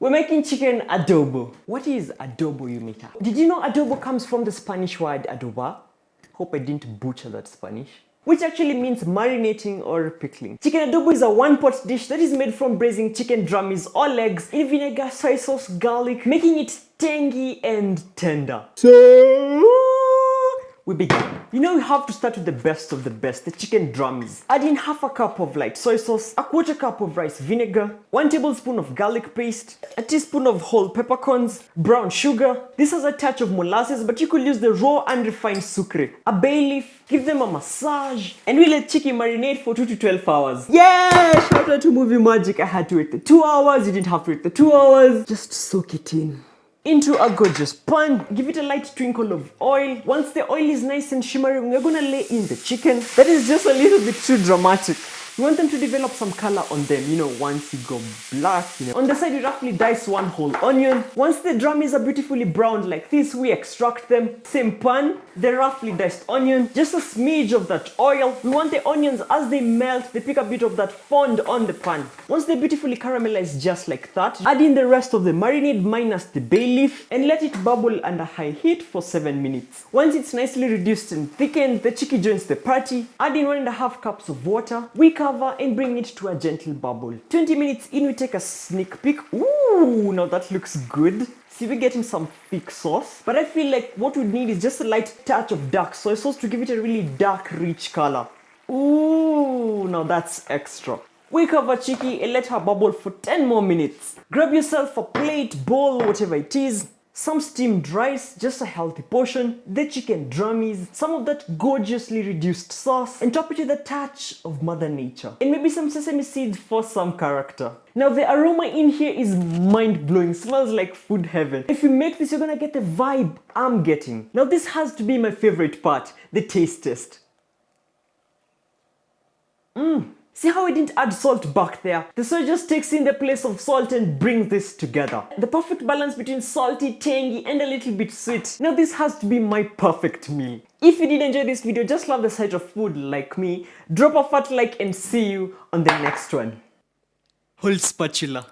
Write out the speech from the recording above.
We're making chicken adobo. What is adobo, you meter? Did you know adobo comes from the Spanish word adobar? Hope I didn't butcher that Spanish. Which actually means marinating or pickling. Chicken adobo is a one-pot dish that is made from braising chicken drummies or legs in vinegar, soy sauce, garlic, making it tangy and tender. So we begin. You know you have to start with the best of the best, the chicken drummies. Add in half a cup of light soy sauce, a quarter cup of rice vinegar, 1 tablespoon of garlic paste, a teaspoon of whole peppercorns, brown sugar. This has a touch of molasses, but you could use the raw unrefined sucre, a bay leaf, give them a massage, and we let chicken marinate for 2 to 12 hours. Yeah! Shout out to Movie Magic. I had to wait the 2 hours. You didn't have to wait the 2 hours. Just soak it in. Into a gorgeous pan, give it a light twinkle of oil. Once the oil is nice and shimmering, we're gonna lay in the chicken. That is just a little bit too dramatic. You want them to develop some color on them, you know, once you go black, you know. On the side, you roughly dice 1 whole onion. Once the drummies are beautifully browned like this, we extract them. Same pan, the roughly diced onion, just a smidge of that oil. We want the onions, as they melt, they pick a bit of that fond on the pan. Once they beautifully caramelize just like that, add in the rest of the marinade minus the bay leaf and let it bubble under high heat for 7 minutes. Once it's nicely reduced and thickened, the chicken joins the party. Add in 1.5 cups of water. We cover and bring it to a gentle bubble. 20 minutes in, we take a sneak peek. Ooh, now that looks good. See, we're getting some thick sauce, but I feel like what we need is just a light touch of dark soy sauce to give it a really dark, rich color. Ooh, now that's extra. We cover Chiki and let her bubble for 10 more minutes. Grab yourself a plate, bowl, whatever it is. Some steamed rice, just a healthy portion, the chicken drummies, some of that gorgeously reduced sauce, and top it with a touch of Mother Nature. And maybe some sesame seeds for some character. Now the aroma in here is mind-blowing, smells like food heaven. If you make this, you're gonna get the vibe I'm getting. Now this has to be my favorite part, the taste test. See how I didn't add salt back there? The soy just takes in the place of salt and brings this together. The perfect balance between salty, tangy, and a little bit sweet. Now this has to be my perfect meal. If you did enjoy this video, just love the sight of food like me, drop a fat like and see you on the next one. HoldSpatula.